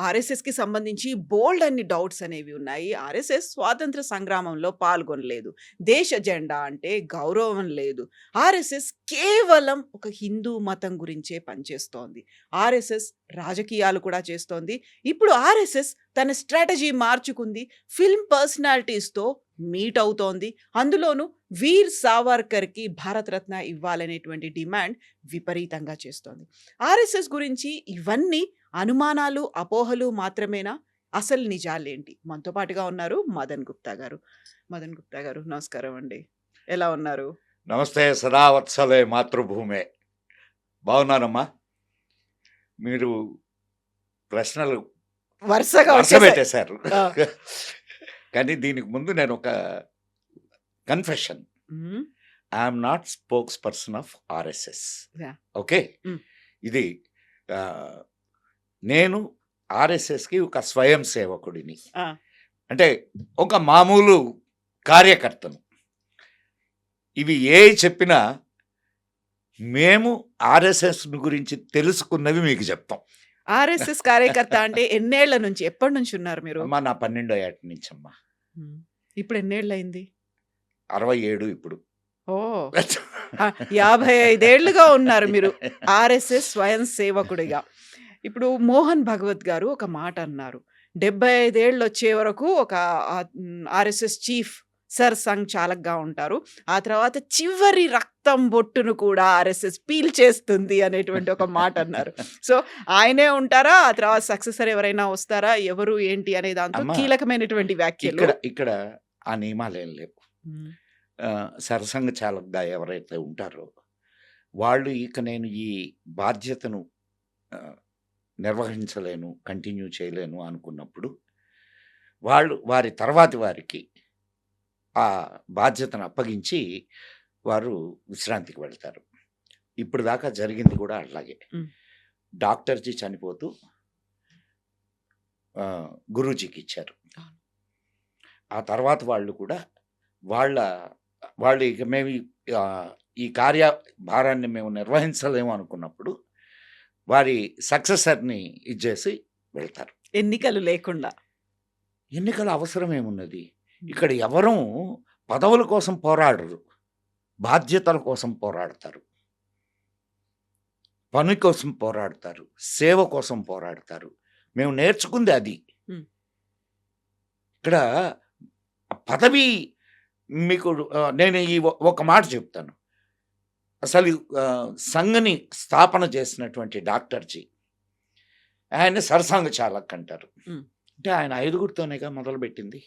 ఆర్ఎస్ఎస్‌కి సంబంధించి బోలెడ్ అన్ని డౌట్స్ అనేవి ఉన్నాయి. ఆర్ఎస్ఎస్ స్వాతంత్ర సంగ్రామంలో పాల్గొనలేదు. దేశ జెండా అంటే గౌరవం లేదు. ఆర్ఎస్ఎస్ కేవలం ఒక హిందూ మతం గురించే పనిచేస్తోంది. ఆర్ఎస్ఎస్ రాజకీయాలు కూడా చేస్తోంది. ఇప్పుడు ఆర్ఎస్ఎస్ తన స్ట్రాటజీ మార్చుకుంది. ఫిల్మ్ పర్సనాలిటీస్‌తో మీట్ అవుతోంది. అందులోనూ వీర్ సావర్కర్‌కి భారతరత్న ఇవ్వాలనేటువంటి డిమాండ్ విపరీతంగా చేస్తోంది. ఆర్ఎస్ఎస్ గురించి ఇవన్నీ అనుమానాలు, అపోహలు మాత్రమేనా? అసలు నిజాలేంటి? మనతో పాటుగా ఉన్నారు మదన్ గుప్తా గారు. మదన్ గుప్తా గారు నమస్కారం అండి. ఎలా ఉన్నారు? నమస్తే. సదా వత్సలే మాతృభూమే. బాగున్నానమ్మా. మీరు ప్రశ్నలు వరుసగా వరుస వచ్చేసాయి. పెట్టేశారు. ఆ! కానీ దీనికి ముందు నేను ఒక కన్ఫెషన్. హ్మ్. I'm not spokes person of RSS. Yeah! Okay. హ్మ్. ఇది నేను ఆర్ఎస్ఎస్కి ఒక స్వయం సేవకుడిని, ఆ! అంటే ఒక మామూలు కార్యకర్తను. ఇవి ఏ చెప్పినా మేము ఆర్ఎస్ఎస్ గురించి తెలుసుకున్నవి మీకు చెప్తాం. ఆర్ఎస్ఎస్ కార్యకర్త అంటే ఎన్నేళ్ల నుంచి, ఎప్పటి నుంచి ఉన్నారు మీరు? అమ్మా, నా 12వ ఏట నుంచి అమ్మా. హ్మ్. ఇప్పుడు ఎన్నేళ్లయింది? 67 ఇప్పుడు. ఓహ్! 55 ఏళ్లుగా ఉన్నారు మీరు ఆర్ఎస్ఎస్ స్వయం సేవకుడిగా. ఇప్పుడు మోహన్ భగవత్ గారు ఒక మాట అన్నారు. 75 ఏళ్ళు వచ్చే వరకు ఒక ఆర్ఎస్ఎస్ చీఫ్ సర్ సంఘ్ చాలక్‌గా ఉంటారు. ఆ తర్వాత చివరి రక్తం బొట్టును కూడా ఆర్ఎస్ఎస్ పీల్చేస్తుంది అనేటువంటి ఒక మాట అన్నారు. సో, ఆయనే ఉంటారా? ఆ తర్వాత సక్సెసర్ ఎవరైనా వస్తారా? ఎవరు ఏంటి అనే దాంతో అమ్మా, కీలకమైనటువంటి వ్యాఖ్యలు. ఇక్కడ ఆ నియమాలేం లేవు. హ్మ్. సరసంఘ చాలక్‌గా ఎవరైతే ఉంటారో వాళ్ళు ఇక నేను ఈ బాధ్యతను నిర్వహించలేను, కంటిన్యూ చేయలేను అనుకున్నప్పుడు వారి తర్వాతి వారికి ఆ బాధ్యతను అప్పగించి వారు విశ్రాంతికి వెళ్తారు. ఇప్పుడు దాకా జరిగింది కూడా అలాగే. హ్మ్. డాక్టర్జీ చనిపోతూ గురూజీకి ఇచ్చారు. అవును. ఆ తర్వాత వాళ్ళు కూడా వాళ్ళు ఇక మేము ఈ కార్యభారాన్ని మేము నిర్వహించలేము అనుకున్నప్పుడు వారి సక్సెసర్ని ఇచ్చేసి వెళ్తారు. ఎన్నికలు లేకుండా. ఎన్నికల అవసరం ఏమున్నది? ఇక్కడ ఎవరూ పదవుల కోసం పోరాడరు, బాధ్యతల కోసం పోరాడతారు, పని కోసం పోరాడతారు, సేవ కోసం పోరాడతారు. మేము నేర్చుకుంది అది. హ్మ్. ఇక్కడ పదవి మీకు నేను ఈ ఒక మాట చెప్తాను. అసలు సంఘని స్థాపన చేసినటువంటి డాక్టర్జీ ఆయన సరసంఘ చాలక్ అంటారు. హ్మ్. అంటే ఆయన 5గురితోనేగా మొదలుపెట్టింది.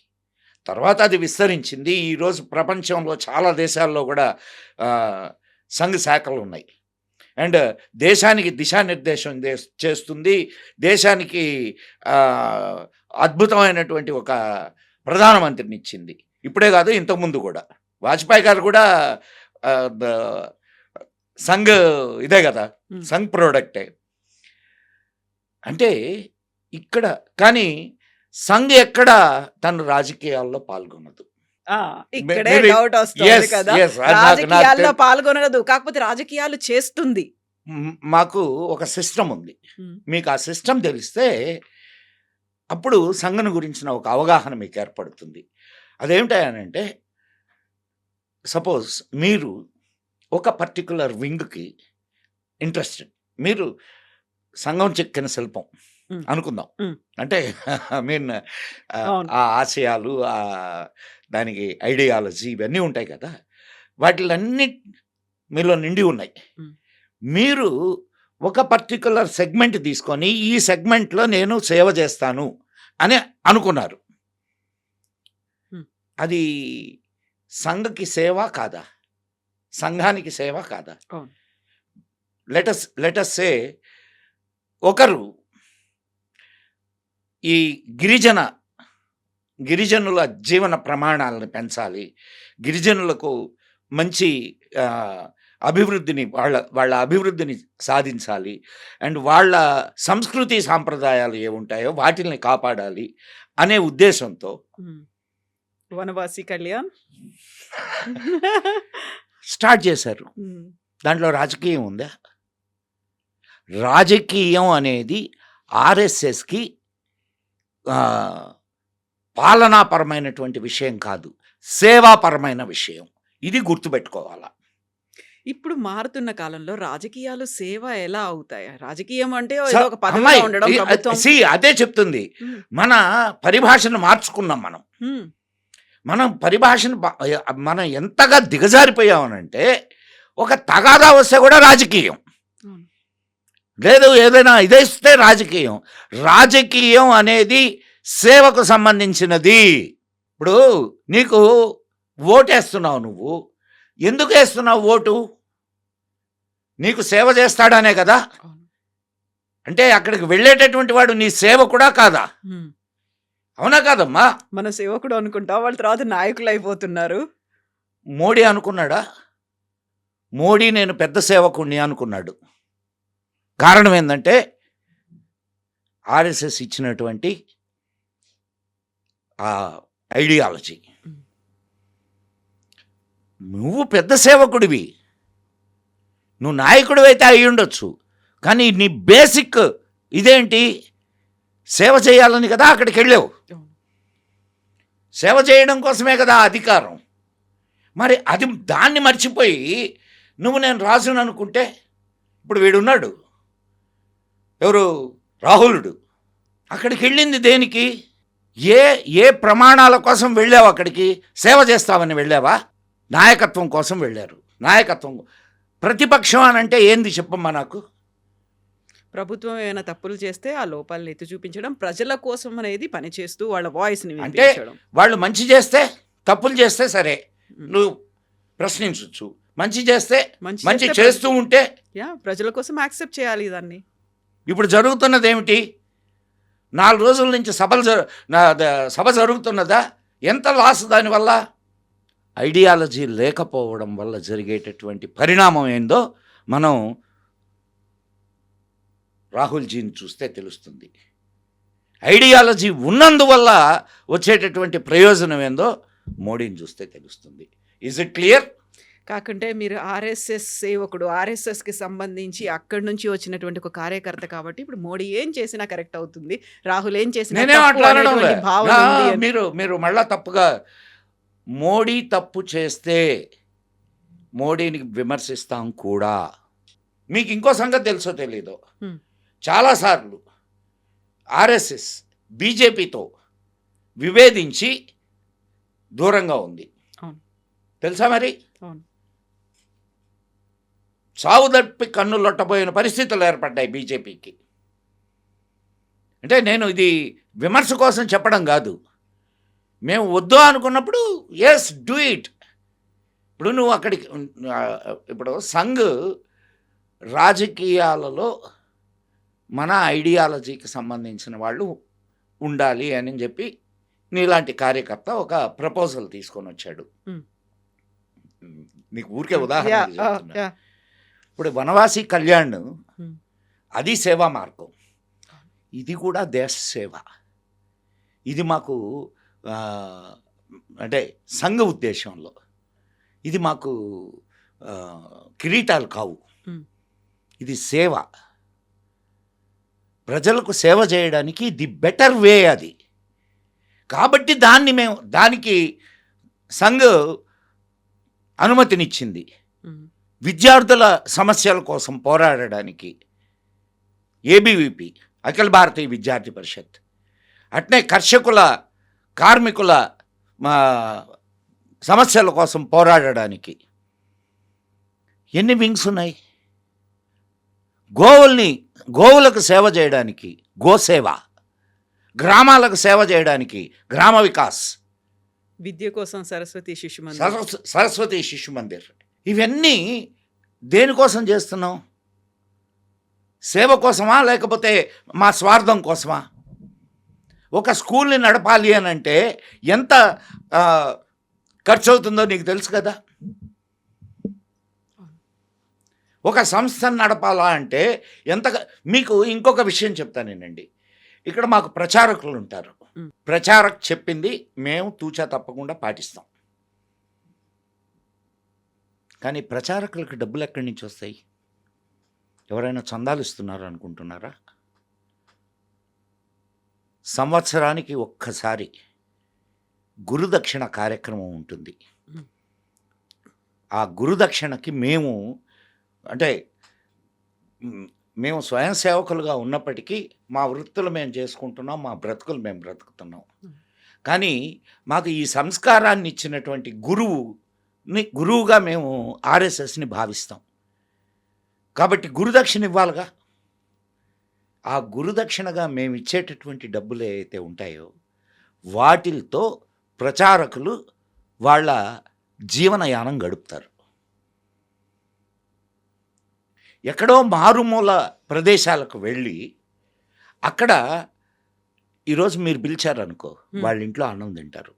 తర్వాత అది విస్తరించింది. ఈరోజు ప్రపంచంలో చాలా దేశాల్లో కూడా సంఘ శాఖలు ఉన్నాయి. అండ్ దేశానికి దిశానిర్దేశం చేస్తుంది. దేశానికి అద్భుతమైనటువంటి ఒక ప్రధానమంత్రిని ఇచ్చింది. ఇప్పుడే కాదు, ఇంతకుముందు కూడా వాజ్పేయి గారు కూడా సంఘ్ ఇదే కదా, సంఘ్ ప్రోడక్టే. అంటే ఇక్కడ కానీ సంఘ్ ఎక్కడ తన రాజకీయాల్లో పాల్గొనదు. ఇక్కడే డౌట్ వస్తుంది కదా. రాజకీయాల్లో పాల్గొనదు, కాకపోతే రాజకీయాలు చేస్తుంది. మాకు ఒక సిస్టమ్ ఉంది. మీకు ఆ సిస్టమ్ తెలిస్తే అప్పుడు సంఘం గురించిన ఒక అవగాహన మీకు ఏర్పడుతుంది. అదేమిటంటే, సపోజ్ మీరు ఒక పర్టికులర్ వింగ్కి ఇంట్రెస్టెడ్, మీరు సంఘం చెక్కిన శిల్పం అనుకుందాం. అంటే మీన్ ఆ ఆశయాలు, దానికి ఐడియాలజీ ఇవన్నీ ఉంటాయి కదా, వాటిలన్నీ మీలో నిండి ఉన్నాయి. మీరు ఒక పర్టికులర్ సెగ్మెంట్ తీసుకొని ఈ సెగ్మెంట్లో నేను సేవ చేస్తాను అని అనుకున్నారు. అది సంఘకి సేవ కాదా? సంఘానికి సేవ కాదా? లెటస్ సే ఒకరు ఈ గిరిజనుల జీవన ప్రమాణాలను పెంచాలి, గిరిజనులకు మంచి అభివృద్ధిని వాళ్ళ అభివృద్ధిని సాధించాలి, అండ్ వాళ్ళ సంస్కృతి సాంప్రదాయాలు ఏముంటాయో వాటిని కాపాడాలి అనే ఉద్దేశంతో వనవాసి కళ్యాణ్ స్టార్ట్ చేశారు. దాంట్లో రాజకీయం ఉందా? రాజకీయం అనేది ఆర్ఎస్ఎస్కి పాలనాపరమైనటువంటి విషయం కాదు, సేవాపరమైన విషయం. ఇది గుర్తుపెట్టుకోవాలా. ఇప్పుడు మారుతున్న కాలంలో రాజకీయాలు సేవ ఎలా అవుతాయి? రాజకీయం అంటే స ఏదో ఒక పదవిలో అమ్మాయి ఉండడం, ప్రభుత్వం. అదే చెప్తుంది. హ్మ్. మన పరిభాషను మార్చుకున్నాం మనం. హ్మ్. మనం పరిభాషను మనం ఎంతగా దిగజారిపోయామనంటే, ఒక తగాదా వస్తే కూడా రాజకీయం. అవును. లేదు ఏదైనా ఇదేస్తే రాజకీయం. రాజకీయం అనేది సేవకు సంబంధించినది. ఇప్పుడు నీకు ఓటేస్తున్నావు నువ్వు. ఎందుకు వేస్తున్నావు ఓటు? నీకు సేవ చేస్తాడనే కదా. అవును. అంటే అక్కడికి వెళ్ళేటటువంటి వాడు నీ సేవకుడా కాదా? హ్మ్. అవునా కాదమ్మా? మన సేవకుడు అనుకుంటాం. వాళ్ళ తర్వాత నాయకులయిపోతున్నారు. మోడీ అనుకున్నాడా? మోడీ నేను పెద్ద సేవకుడిని అనుకున్నాడు. కారణం ఏందంటే ఆర్ఎస్ఎస్ ఇచ్చినటువంటి ఆ ఐడియాలజీ. హ్మ్. నువ్వు పెద్ద సేవకుడివి, నువ్వు నాయకుడివైతే అయి ఉండొచ్చు, కానీ నీ బేసిక్ ఇదేంటి? సేవ చేయాలని కదా అక్కడికి వెళ్ళావు. అవును. సేవ చేయడం కోసమే కదా ఆ అధికారం. మరి అది దాన్ని మర్చిపోయి నువ్వు నేను రాజును అనుకుంటే, ఇప్పుడు వీడున్నాడు ఎవరు, రాహులుడు, అక్కడికి వెళ్ళింది దేనికి? ఏ ఏ ప్రమాణాల కోసం వెళ్ళావు అక్కడికి? సేవ చేస్తామని వెళ్ళావా? నాయకత్వం కోసం వెళ్ళారు. నాయకత్వం. ప్రతిపక్షం అని అంటే ఏంది చెప్పమ్మా నాకు? ప్రభుత్వం ఏమైనా తప్పులు చేస్తే ఆ లోపాలను ఎత్తి చూపించడం, ప్రజల కోసం అనేది పనిచేస్తూ వాళ్ళ వాయిస్‌ని అంటే వినిపించడం. వాళ్ళు మంచి చేస్తే, తప్పులు చేస్తే సరే హ్మ్. నువ్వు ప్రశ్నించవచ్చు. మంచి చేస్తే, మంచి మంచి చేస్తే చేస్తూ ఉంటే. ప్రజల కోసం యాక్సెప్ట్ చేయాలి దాన్ని. ఇప్పుడు జరుగుతున్నది ఏమిటి? 4 రోజుల నుంచి సభ జరుగుతున్నదా? ఎంత లాస్ దానివల్ల? ఐడియాలజీ లేకపోవడం వల్ల జరిగేటటువంటి పరిణామం ఏందో మనం రాహుల్జీని చూస్తే తెలుస్తుంది. ఐడియాలజీ ఉన్నందువల్ల వచ్చేటటువంటి ప్రయోజనం ఏందో మోడీని చూస్తే తెలుస్తుంది. Is it clear? కాకుంటే మీరు ఆర్ఎస్ఎస్ సేవకుడు, ఆర్ఎస్ఎస్‌కి సంబంధించి అక్కడి నుంచి వచ్చినటువంటి ఒక కార్యకర్త కాబట్టి ఇప్పుడు మోడీ ఏం చేసినా కరెక్ట్ అవుతుంది. రాహుల్ ఏం చేసినా నేనేం తప్పు అట్లా అనడం అనేటువంటి లే. భావన ఉంది అని. మీరు మళ్ళా తప్పుగా, మోడీ తప్పు చేస్తే మోడీని విమర్శిస్తాం కూడా. మీకు ఇంకో సంగతి తెలుసో తెలీదో, హ్మ్. చాలాసార్లు ఆర్ఎస్ఎస్ బీజేపీతో విభేదించి దూరంగా ఉంది. అవును. తెలుసా మరి? అవును. సావు తప్పి కన్ను లొట్టబోయిన పరిస్థితులు ఏర్పడ్డాయి బీజేపీకి. అంటే నేను ఇది విమర్శ కోసం చెప్పడం కాదు. మేము వద్దు అనుకున్నప్పుడు ఎస్ డూ ఇట్. ఇప్పుడు నువ్వు అక్కడికి ఇప్పుడు సంఘ్ రాజకీయాలలో మన ఐడియాలజీకి సంబంధించిన వాళ్ళు ఉండాలి అని చెప్పి నీలాంటి కార్యకర్త ఒక ప్రపోజల్ తీసుకొని వచ్చాడు. హ్మ్. నీకు ఊరికే యాహ్! ఉదాహరణ చెప్తున్నా. యాహ్! ఇప్పుడు వనవాసి కళ్యాణ్ హ్మ్. అది సేవా మార్గం. ఇది కూడా దేశ సేవ. ఇది మాకు అంటే సంఘ ఉద్దేశంలో ఇది మాకు కిరీటాలు కావు. హ్మ్. ఇది సేవ. ప్రజలకు సేవ చేయడానికి ది బెటర్ వే అది. కాబట్టి దానికి సంఘ అనుమతినిచ్చింది. హ్మ్. విద్యార్థుల సమస్యల కోసం పోరాడడానికి ఏబీవీపీ, అఖిల భారతీయ విద్యార్థి పరిషత్, అట్నే కర్షకుల, కార్మికుల సమస్యల కోసం పోరాడడానికి ఎన్ని వింగ్స్ ఉన్నాయి? గోవులకు సేవ చేయడానికి గోసేవ, గ్రామాలకు సేవ చేయడానికి గ్రామ వికాస్, విద్య కోసం సరస్వతి శిశు మందిర్. సరస్వతి శిశు మందిర్. ఇవన్నీ దేనికోసం చేస్తున్నాం? సేవ కోసమా లేకపోతే మా స్వార్థం కోసమా? ఒక స్కూల్ని నడపాలి అని అంటే ఎంత ఖర్చు అవుతుందో నీకు తెలుసు కదా. ఒక సంస్థను నడపాలా అంటే ఎంత. మీకు ఇంకొక విషయం చెప్తానేనండి. ఇక్కడ మాకు ప్రచారకులు ఉంటారు. ప్రచారక్ చెప్పింది మేము తూచా తప్పకుండా పాటిస్తాం. కానీ ప్రచారకులకు డబ్బులు ఎక్కడి నుంచి వస్తాయి? ఎవరైనా చందాలు ఇస్తున్నారు అనుకుంటున్నారా? సంవత్సరానికి ఒక్కసారి గురుదక్షిణ కార్యక్రమం ఉంటుంది. హ్మ్. ఆ గురుదక్షిణకి మేము అంటే మేము స్వయం సేవకులుగా ఉన్నప్పటికీ మా వృత్తులు మేము చేసుకుంటున్నాం, మా బ్రతుకులు మేము బ్రతుకుతున్నాం. హ్మ్. కానీ మాకు ఈ సంస్కారాన్ని ఇచ్చినటువంటి గురువుగా మేము ఆర్ఎస్ఎస్ని భావిస్తాం. కాబట్టి గురుదక్షిణ ఇవ్వాలిగా. ఆ గురుదక్షిణగా మేము ఇచ్చేటటువంటి డబ్బులు ఏవైతే ఉంటాయో వాటితో ప్రచారకులు వాళ్ళ జీవనయానం గడుపుతారు. ఎక్కడో మారుమూల ప్రదేశాలకు వెళ్ళి అక్కడ ఈరోజు మీరు పిలిచారనుకో, హ్మ్. వాళ్ళ ఇంట్లో అన్నం తింటారు,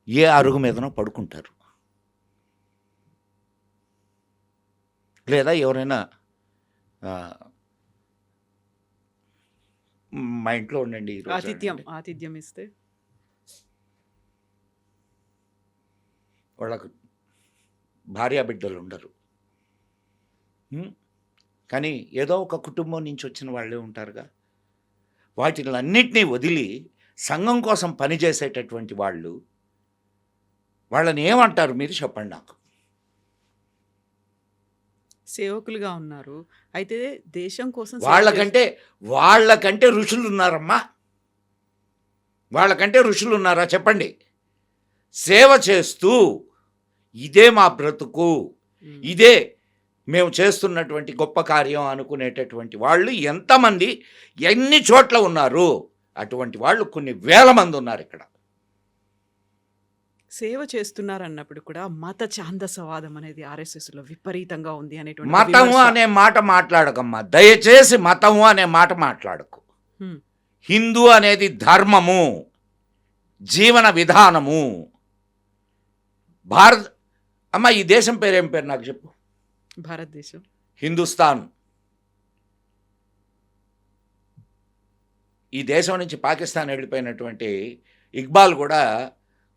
ఏ అరుగు మీదనో పడుకుంటారు, లేదా ఎవరైనా ఆ, మా ఇంట్లో ఉండండి ఈరోజు ఆతిథ్యం అంటే ఆతిథ్యం ఇస్తే వాళ్ళకు భార్యా బిడ్డలు ఉండరు. ఉం? కానీ ఏదో ఒక కుటుంబం నుంచి వచ్చిన వాళ్ళే ఉంటారుగా. వాటిలన్నిటినీ వదిలి సంఘం కోసం పనిచేసేటటువంటి వాళ్ళు, వాళ్ళని ఏమంటారు మీరు చెప్పండి నాకు. సేవకులుగా ఉన్నారు. అయితే దేశం కోసం సేవ వాళ్ళకంటే ఋషులు ఉన్నారమ్మా. వాళ్ళకంటే ఋషులు ఉన్నారా చెప్పండి. సేవ చేస్తూ ఇదే మా బ్రతుకు, హ్మ్. ఇదే మేము చేస్తున్నటువంటి గొప్ప కార్యం అనుకునేటటువంటి వాళ్ళు ఎంతమంది ఎన్ని చోట్ల ఉన్నారు. అటువంటి వాళ్ళు కొన్ని వేల మంది ఉన్నారు ఇక్కడ. సేవ చేస్తున్నారన్నప్పుడు కూడా మత ఛాందసవాదం అనేది ఆర్ఎస్ఎస్‌లో విపరీతంగా ఉంది అనేటువంటి ఒక మతము విమర్శ. అనే మాట మాట్లాడకమ్మా, దయచేసి మతము అనే మాట మాట్లాడకు. హ్మ్. హిందూ అనేది ధర్మము, జీవన విధానము. భారత్ అమ్మ, ఈ దేశం పేరు ఏం పేరు నాకు చెప్పు. భారతదేశం. హిందుస్థాన్. ఈ దేశం నుంచి పాకిస్తాన్ వెళ్ళిపోయినటువంటి ఇక్బాల్ కూడా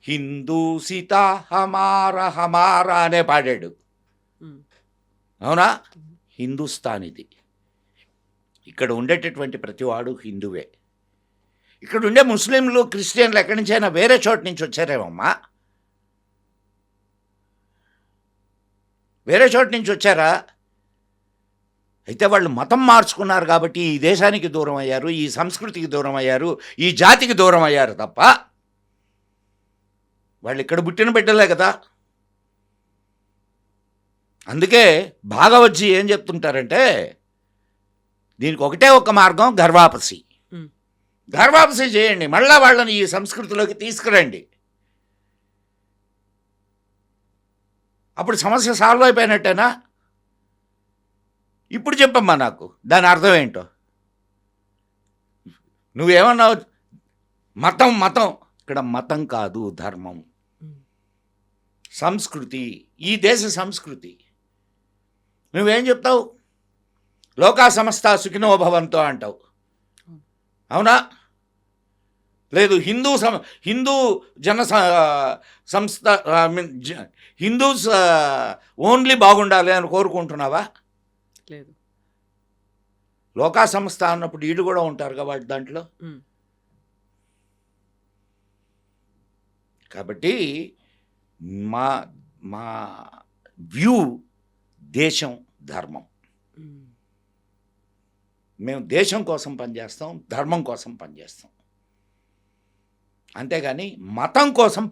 హిందూ సీతా హమారా హమారా అనే పాడాడు. హ్మ్. అవునా? హ్మ్. హిందుస్థాన్ ఇది. ఇక్కడ ఉండేటటువంటి ప్రతివాడు హిందువే. ఇక్కడ ఉండే ముస్లింలు, క్రిస్టియన్లు ఎక్కడి నుంచైనా వేరే చోట నుంచి వచ్చారేమమ్మా? వేరే చోట నుంచి వచ్చారా? అయితే వాళ్ళు మతం మార్చుకున్నారు కాబట్టి ఈ దేశానికి దూరం అయ్యారు, ఈ సంస్కృతికి దూరం అయ్యారు, ఈ జాతికి దూరం అయ్యారు తప్ప వాళ్ళు ఇక్కడ పుట్టిన బిడ్డలే కదా. అందుకే భాగవజ్జీ ఏం చెప్తుంటారంటే, దీనికి ఒకటే ఒక మార్గం, గర్వాపసి. హ్మ్. గర్వాపసి చేయండి, మళ్ళా వాళ్ళని ఈ సంస్కృతిలోకి తీసుకురండి. అప్పుడు సమస్య సాల్వ్ అయిపోయినట్టేనా? ఇప్పుడు చెప్పమ్మా నాకు దాని అర్థం ఏంటో. నువ్వేమన్నావు? మతం మతం. ఇక్కడ మతం కాదు, ధర్మం, హ్మ్. సంస్కృతి, ఈ దేశ సంస్కృతి. నువ్వేం చెప్తావు? లోకా సమస్త సుఖినో భవంతో అంటావు, అవునా? లేదు, హిందూ జన సంస్థ హిందూస్ ఓన్లీ బాగుండాలి అని కోరుకుంటున్నావా? లేదు. లోకా సంస్థ అన్నప్పుడు వీళ్ళు కూడా ఉంటారు కాబట్టి దాంట్లో. హ్మ్. కాబట్టి మా మా వ్యూ దేశం, ధర్మం. హ్మ్. మేము దేశం కోసం పనిచేస్తాం, ధర్మం కోసం పనిచేస్తాం. అంతేగాని మతం కోసం